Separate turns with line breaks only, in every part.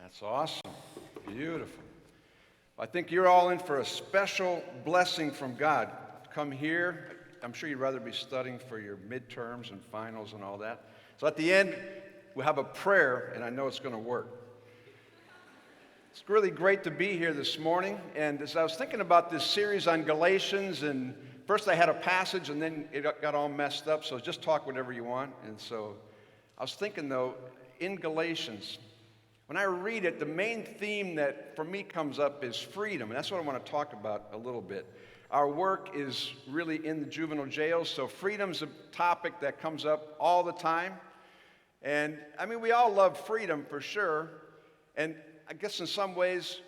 That's awesome. Beautiful. I think you're all in for a special blessing from God. Come here. I'm sure you'd rather be studying for your midterms and finals and all that. So at the end, we'll have a prayer, and I know it's going to work. It's really great to be here this morning. And as I was thinking about this series on Galatians, and first I had a passage, and then it got all messed up, so just talk whatever you want. And so I was thinking, though, in Galatians, when I read it, the main theme that for me comes up is freedom, and that's what I want to talk about a little bit. Our work is really in the juvenile jails, so freedom's a topic that comes up all the time. And I mean, we all love freedom for sure, and I guess in some ways,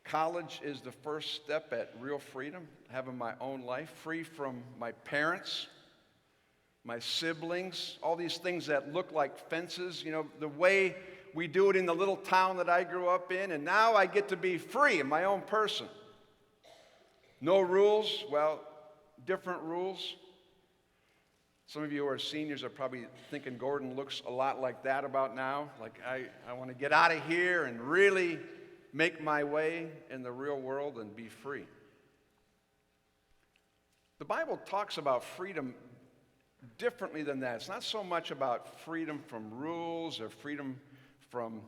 college is the first step at real freedom, having my own life, free from my parents, my siblings, all these things that look like fences, the way we do it in the little town that I grew up in, and now I get to be free in my own person. No rules, well, different rules. Some of you who are seniors are probably thinking Gordon looks a lot like that about now. Like, I want to get out of here and really make my way in the real world and be free. The Bible talks about freedom differently than that. It's not so much about freedom from rules or freedom from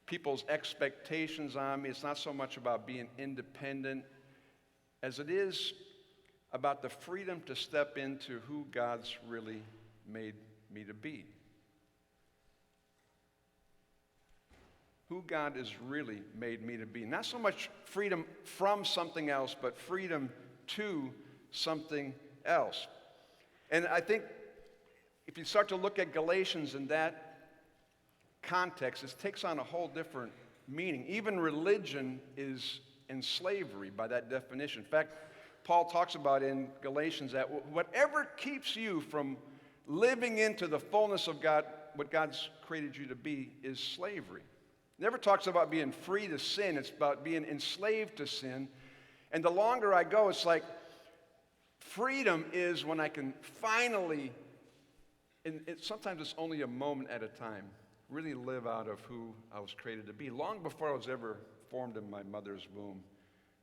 people's expectations on me. It's not so much about being independent as it is about the freedom to step into who God's really made me to be. Who God has really made me to be. Not so much freedom from something else, but freedom to something else. And I think if you start to look at Galatians in that context, it takes on a whole different meaning. Even religion is in slavery by that definition. In fact, Paul talks about in Galatians that whatever keeps you from living into the fullness of God, what God's created you to be, is slavery. It never talks about being free to sin. It's about being enslaved to sin. And the longer I go, it's like freedom is when I can finally, and sometimes it's only a moment at a time, really live out of who I was created to be. Long before I was ever formed in my mother's womb,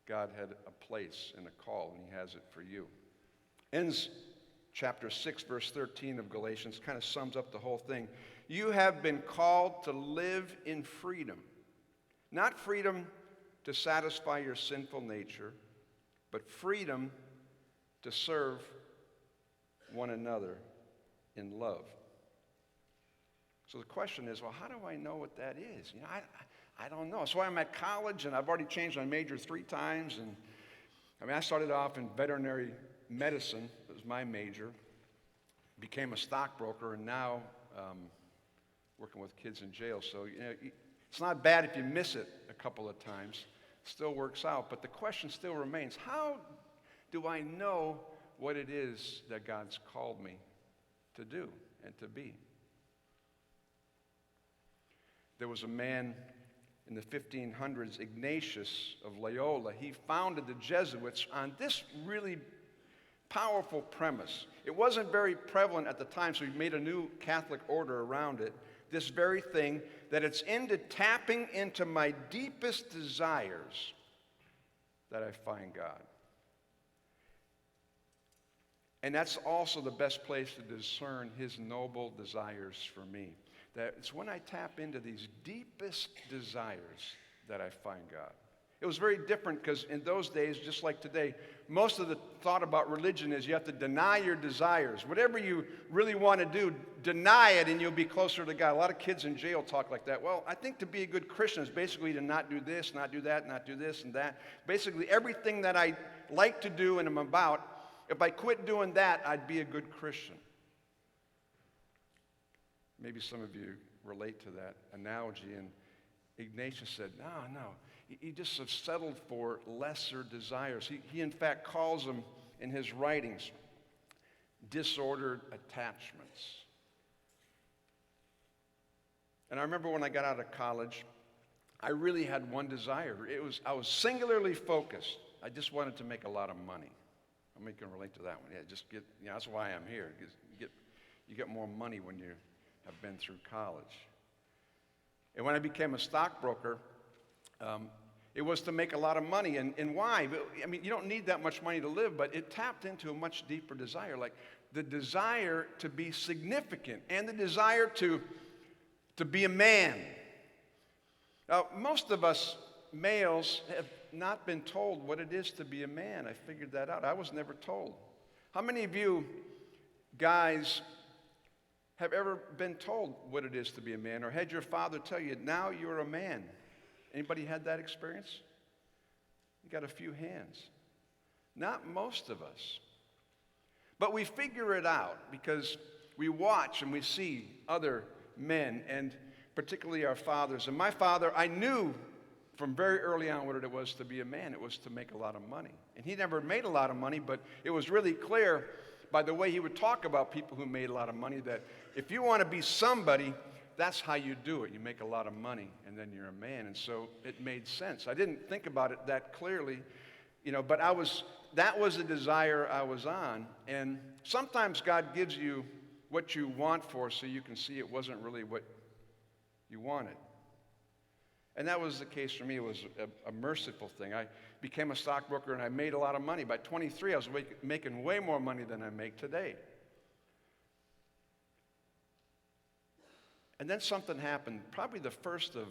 God had a place and a call, and He has it for you. Ends chapter 6, verse 13 of Galatians, kind of sums up the whole thing. You have been called to live in freedom, not freedom to satisfy your sinful nature, but freedom to serve one another in love. So the question is, well, how do I know what that is? I don't know. So I'm at college, and I've already changed my major 3 times. And I started off in veterinary medicine. It was my major. Became a stockbroker, and now working with kids in jail. So it's not bad if you miss it a couple of times. It still works out. But the question still remains, how do I know what it is that God's called me to do and to be? There was a man in the 1500s, Ignatius of Loyola. He founded the Jesuits on this really powerful premise. It wasn't very prevalent at the time, so he made a new Catholic order around it. This very thing, that it's into tapping into my deepest desires that I find God. And that's also the best place to discern His noble desires for me. That it's when I tap into these deepest desires that I find God. It was very different because in those days, just like today, most of the thought about religion is you have to deny your desires. Whatever you really want to do, deny it and you'll be closer to God. A lot of kids in jail talk like that. Well, I think to be a good Christian is basically to not do this, not do that, not do this and that. Basically everything that I like to do and am about, if I quit doing that, I'd be a good Christian. Maybe some of you relate to that analogy. And Ignatius said, no. You just have settled for lesser desires. He in fact calls them in his writings disordered attachments. And I remember when I got out of college, I really had one desire. I was singularly focused. I just wanted to make a lot of money. I mean, you can relate to that one. That's why I'm here. You get more money when you have been through college. And when I became a stockbroker, it was to make a lot of money. And why? I mean, you don't need that much money to live, but it tapped into a much deeper desire, like the desire to be significant and the desire to be a man. Now, most of us males have not been told what it is to be a man. I figured that out. I was never told. How many of you guys have ever been told what it is to be a man, or had your father tell you, now you're a man? Anybody had that experience? You got a few hands. Not most of us. But we figure it out because we watch and we see other men, and particularly our fathers. And my father, I knew from very early on what it was to be a man. It was to make a lot of money. And he never made a lot of money, but it was really clear by the way he would talk about people who made a lot of money that if you want to be somebody, that's how you do it. You make a lot of money, and then you're a man. And so it made sense. I didn't think about it that clearly, but that was the desire I was on. And sometimes God gives you what you want for so you can see it wasn't really what you wanted. And that was the case for me. It was a merciful thing. I became a stockbroker, and I made a lot of money. By 23, I was making way more money than I make today. And then something happened, probably the first of,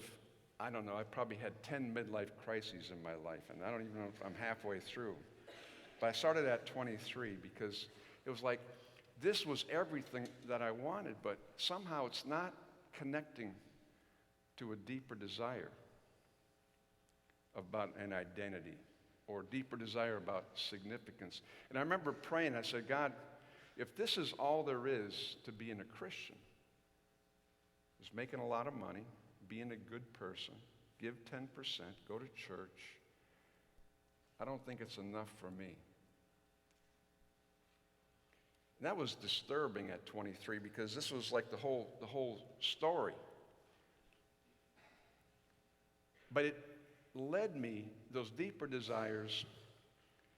I don't know, I probably had 10 midlife crises in my life, and I don't even know if I'm halfway through. But I started at 23 because it was like this was everything that I wanted, but somehow it's not connecting to a deeper desire about an identity or deeper desire about significance. And I remember praying, I said, God, if this is all there is to being a Christian, is making a lot of money, being a good person, give 10%, go to church, I don't think it's enough for me. And that was disturbing at 23 because this was like the whole story. But it led me, those deeper desires,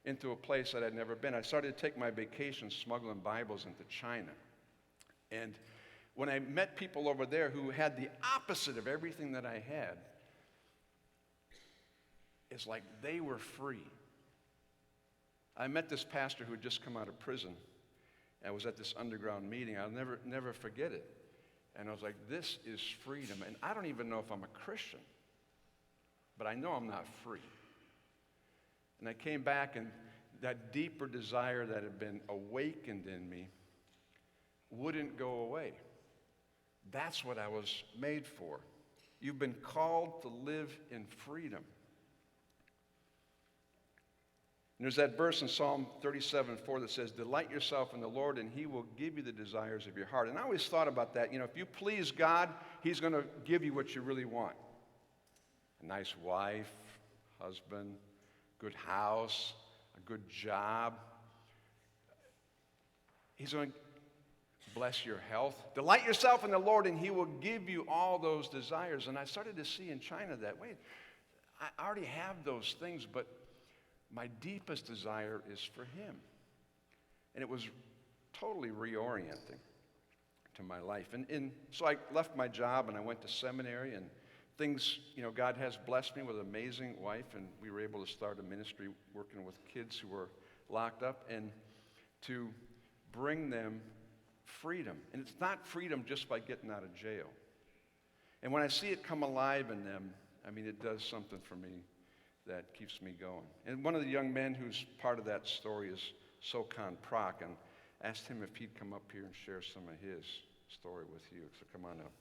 into a place that I'd never been. I started to take my vacations smuggling Bibles into China. And when I met people over there who had the opposite of everything that I had, it's like they were free. I met this pastor who had just come out of prison. I was at this underground meeting. I'll never forget it. And I was like, this is freedom. And I don't even know if I'm a Christian, but I know I'm not free. And I came back, and that deeper desire that had been awakened in me wouldn't go away. That's what I was made for. You've been called to live in freedom. And there's that verse in Psalm 37:4 that says, delight yourself in the Lord, and he will give you the desires of your heart. And I always thought about that. If you please God, he's going to give you what you really want. A nice wife, husband, good house, a good job. He's going to bless your health. Delight yourself in the Lord, and he will give you all those desires. And I started to see in China that, wait, I already have those things, but my deepest desire is for him. And it was totally reorienting to my life. And so I left my job, and I went to seminary, and things, God has blessed me with an amazing wife, and we were able to start a ministry working with kids who were locked up and to bring them freedom. And it's not freedom just by getting out of jail. And when I see it come alive in them, it does something for me that keeps me going. And one of the young men who's part of that story is Sokhan, Prak, and asked him if he'd come up here and share some of his story with you. So come on up.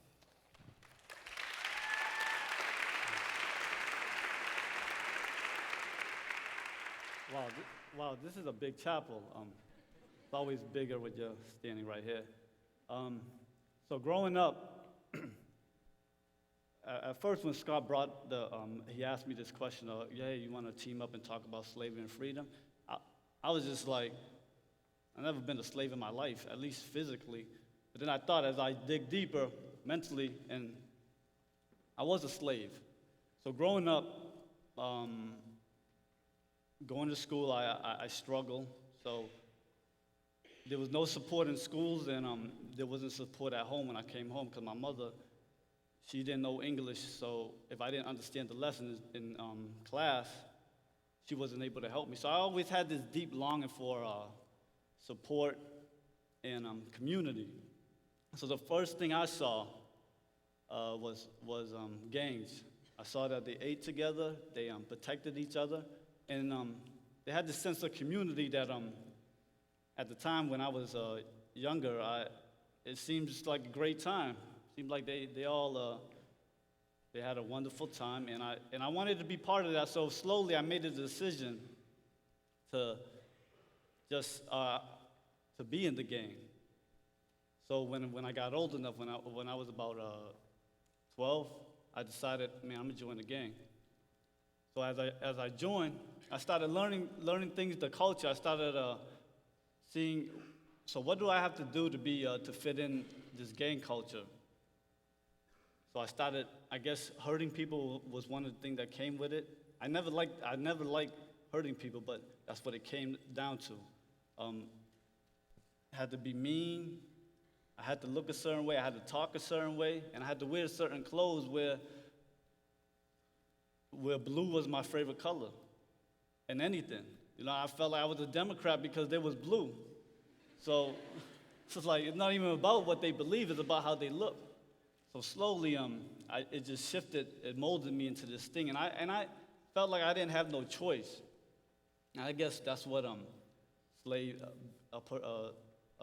Wow, this is a big chapel. It's always bigger with you standing right here. So growing up, at first when Scott brought he asked me this question of, you want to team up and talk about slavery and freedom? I was just like, I've never been a slave in my life, at least physically. But then I thought as I dig deeper mentally, and I was a slave. So growing up, going to school, I struggled. So there was no support in schools, and there wasn't support at home when I came home because my mother, she didn't know English, so if I didn't understand the lesson in class, she wasn't able to help me. So I always had this deep longing for support and community. So the first thing I saw was gangs. I saw that they ate together, they protected each other, and they had this sense of community that at the time when I was younger, it seemed just like a great time. It seemed like they all they had a wonderful time, and I wanted to be part of that. So slowly I made a decision to just to be in the gang. So when I got old enough, when I was about 12, I decided, man, I'm gonna join the gang. So as I joined, I started learning things, the culture. I started seeing, so what do I have to do to be to fit in this gang culture? So I started, I guess, hurting people was one of the things that came with it. I never liked hurting people, but that's what it came down to. I had to be mean. I had to look a certain way. I had to talk a certain way, and I had to wear certain clothes where blue was my favorite color, and anything. I felt like I was a Democrat because there was blue. So it's like it's not even about what they believe; it's about how they look. So slowly, it just shifted. It molded me into this thing, and I felt like I didn't have no choice. And I guess that's what a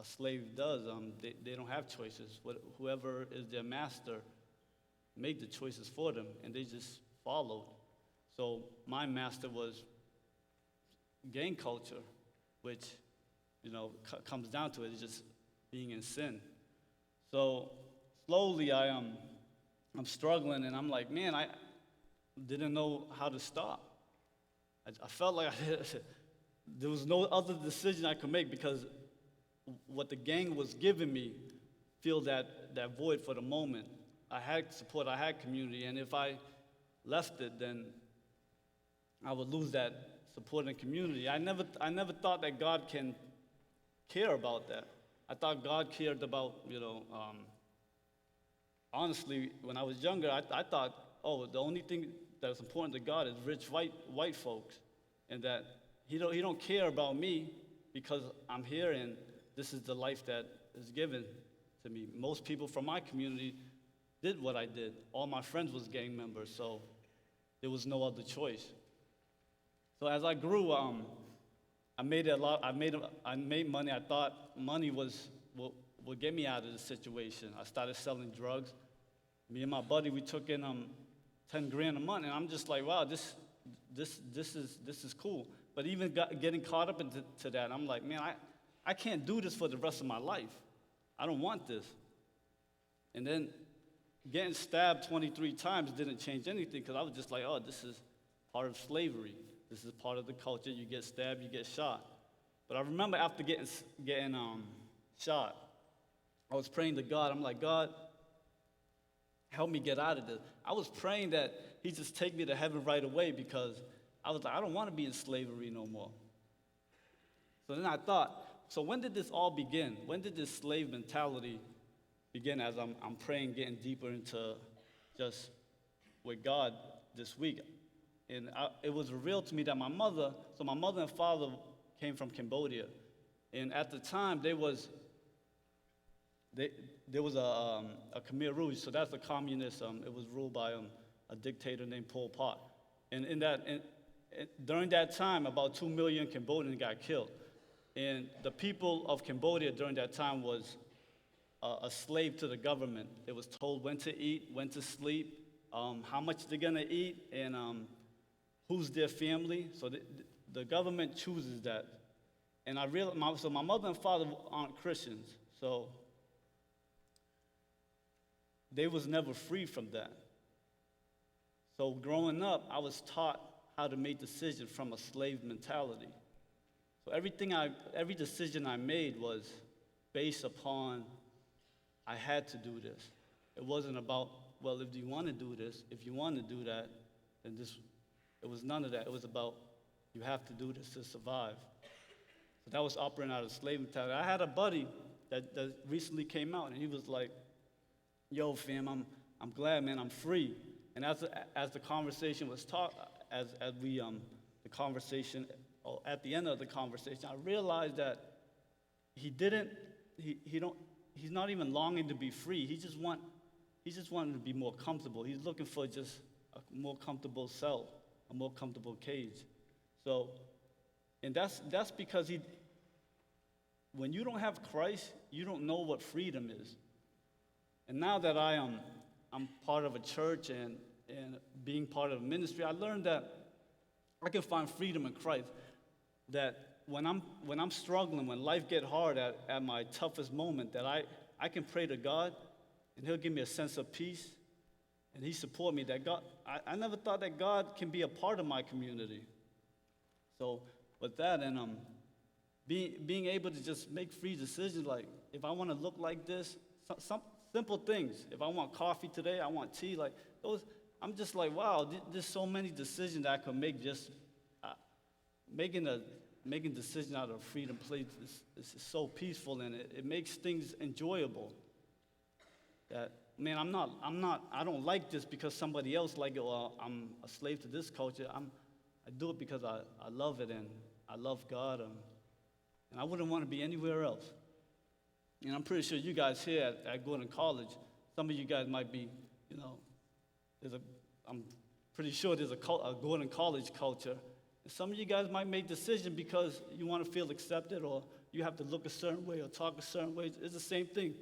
slave does. They don't have choices. Whoever is their master made the choices for them, and they just followed. So my master was gang culture, which comes down to it. It's just being in sin. So slowly I'm struggling, and I'm like, man, I didn't know how to stop. I felt like there was no other decision I could make because what the gang was giving me filled that void for the moment. I had support, I had community, and if I left it, then I would lose that support and community. I never thought that God can care about that. I thought God cared about, honestly, when I was younger, I thought, the only thing that's important to God is rich white folks, and that He don't care about me because I'm here and this is the life that is given to me. Most people from my community did what I did. All my friends was gang members, so there was no other choice. So as I grew, I made money. I thought money would get me out of the situation. I started selling drugs. Me and my buddy, we took in 10 grand a month, and I'm just like, wow, this is cool. But even getting caught up into that, I'm like, man, I can't do this for the rest of my life. I don't want this. And then getting stabbed 23 times didn't change anything because I was just like, this is part of slavery. This is part of the culture. You get stabbed, you get shot. But I remember after getting shot, I was praying to God. I'm like, God, help me get out of this. I was praying that He just take me to heaven right away because I was like, I don't want to be in slavery no more. So then I thought, so when did this all begin? When did this slave mentality begin as I'm praying, getting deeper into just with God this week? And it was revealed to me that my mother and father came from Cambodia. And at the time, there was a Khmer Rouge, so that's a communist. It was ruled by a dictator named Pol Pot. And during that time, about 2 million Cambodians got killed. And the people of Cambodia during that time was a slave to the government. They was told when to eat, when to sleep, how much they're gonna eat, and who's their family. So the government chooses that. And I realized, so my mother and father aren't Christians, so they was never free from that. So growing up, I was taught how to make decisions from a slave mentality. So every decision I made was based upon I had to do this. It wasn't about, well, if you want to do this, if you want to do that, then it was none of that. It was about you have to do this to survive. So that was operating out of slave mentality. I had a buddy that recently came out, and he was like, yo, fam, I'm glad, man, I'm free. And as the conversation was taught, the conversation, at the end of the conversation, I realized that he's not even longing to be free. He just wanted to be more comfortable. He's looking for just a more comfortable cell, a more comfortable cage. So, and that's because when you don't have Christ, you don't know what freedom is. And now that I'm part of a church and being part of a ministry, I learned that I can find freedom in Christ. That when I'm struggling, when life gets hard at my toughest moment, that I can pray to God, and He'll give me a sense of peace, and He support me. That God, I never thought that God can be a part of my community. So with that, and being able to just make free decisions, like if I want to look like this, some simple things. If I want coffee today, I want tea, like those. I'm just like, wow, there's so many decisions that I could make. Just making decision out of freedom place is so peaceful, and it makes things enjoyable. That, man, I don't like this because somebody else like it, or I'm a slave to this culture. I do it because I love it, and I love God, and I wouldn't want to be anywhere else. And I'm pretty sure you guys here at Gordon College, some of you guys might be, I'm pretty sure there's a Gordon College culture. And some of you guys might make decisions because you want to feel accepted, or you have to look a certain way or talk a certain way. It's the same thing.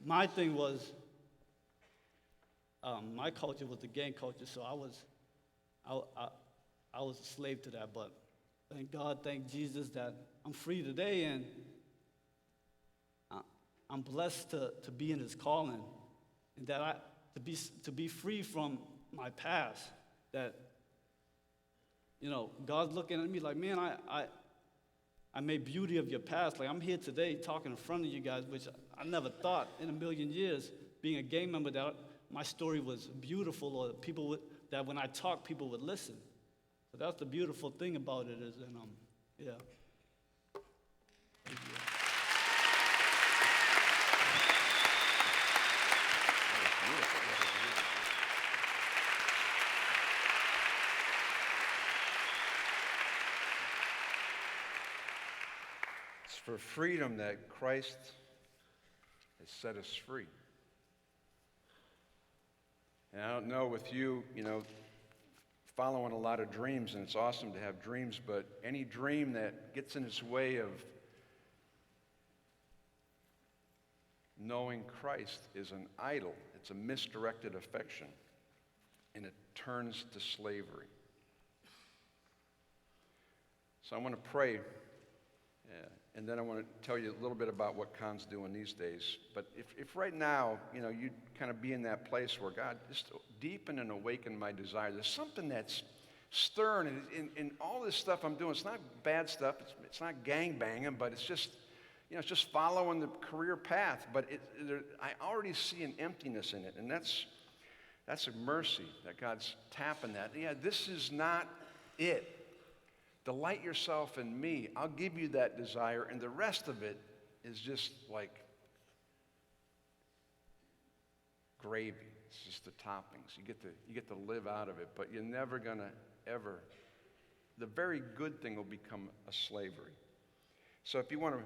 My thing was, my culture was the gang culture, so I was a slave to that. But thank God, thank Jesus that I'm free today, and I'm blessed to be in His calling, and that to be free from my past. That God's looking at me like, man, I made beauty of your past. Like, I'm here today talking in front of you guys, which I never thought in a million years, being a gang member, that my story was beautiful, or that when I talk, people would listen. So that's the beautiful thing about it is, and yeah. Thank you.
It's for freedom that Christ has set us free. And I don't know with you, following a lot of dreams, and it's awesome to have dreams, but any dream that gets in its way of knowing Christ is an idol. It's a misdirected affection, and it turns to slavery. So I want to pray, and then I want to tell you a little bit about what Khan's doing these days. But if right now, you kind of be in that place where God, just deepen and awaken my desire. There's something that's stirring in all this stuff I'm doing. It's not bad stuff. It's not gang banging, but it's just, it's just following the career path. But I already see an emptiness in it, and that's a mercy that God's tapping that. Yeah, this is not it. Delight yourself in me. I'll give you that desire, and the rest of it is just like gravy. It's just the toppings. You get to live out of it, but you're never gonna ever. The very good thing will become a slavery. So if you want to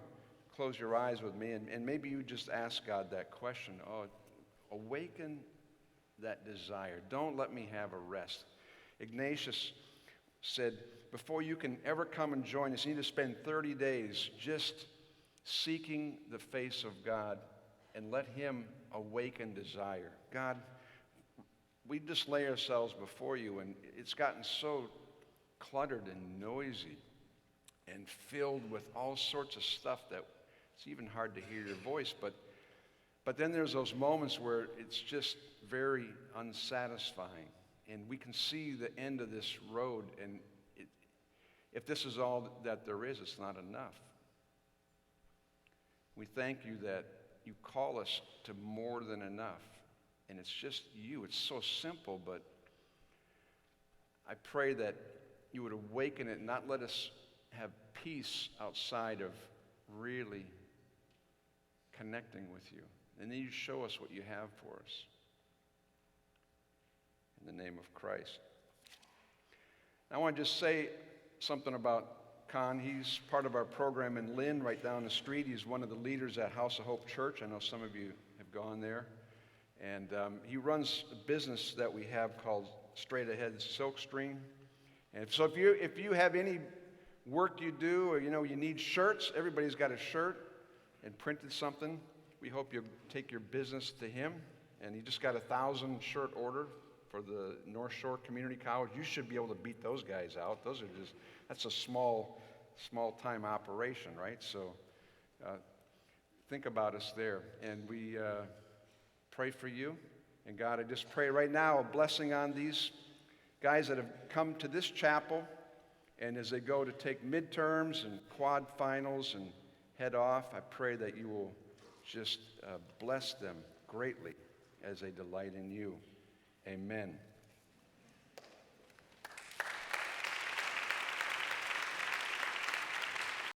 close your eyes with me, and maybe you just ask God that question. Oh, awaken that desire. Don't let me have a rest. Ignatius said, before you can ever come and join us, you need to spend 30 days just seeking the face of God and let Him awaken desire. God, we just lay ourselves before you, and it's gotten so cluttered and noisy and filled with all sorts of stuff that it's even hard to hear your voice. But then there's those moments where it's just very unsatisfying, and we can see the end of this road, and if this is all that there is, it's not enough. We thank you that you call us to more than enough. And it's just you. It's so simple, but I pray that you would awaken it and not let us have peace outside of really connecting with you. And then you show us what you have for us. in the name of Christ. I want to just say something about Khan. He's part of our program in Lynn, right down the street. He's one of the leaders at House of Hope Church. I know some of you have gone there. And he runs a business that we have called Straight Ahead Silk Stream. And so if you have any work you do, or you need shirts, everybody's got a shirt and printed something. We hope you'll take your business to him. And he just got 1,000 shirt order for the North Shore Community College. You should be able to beat those guys out. That's a small time operation, right? So think about us there. And we pray for you. And God, I just pray right now a blessing on these guys that have come to this chapel, and as they go to take midterms and quad finals and head off, I pray that you will just bless them greatly as they delight in you. Amen.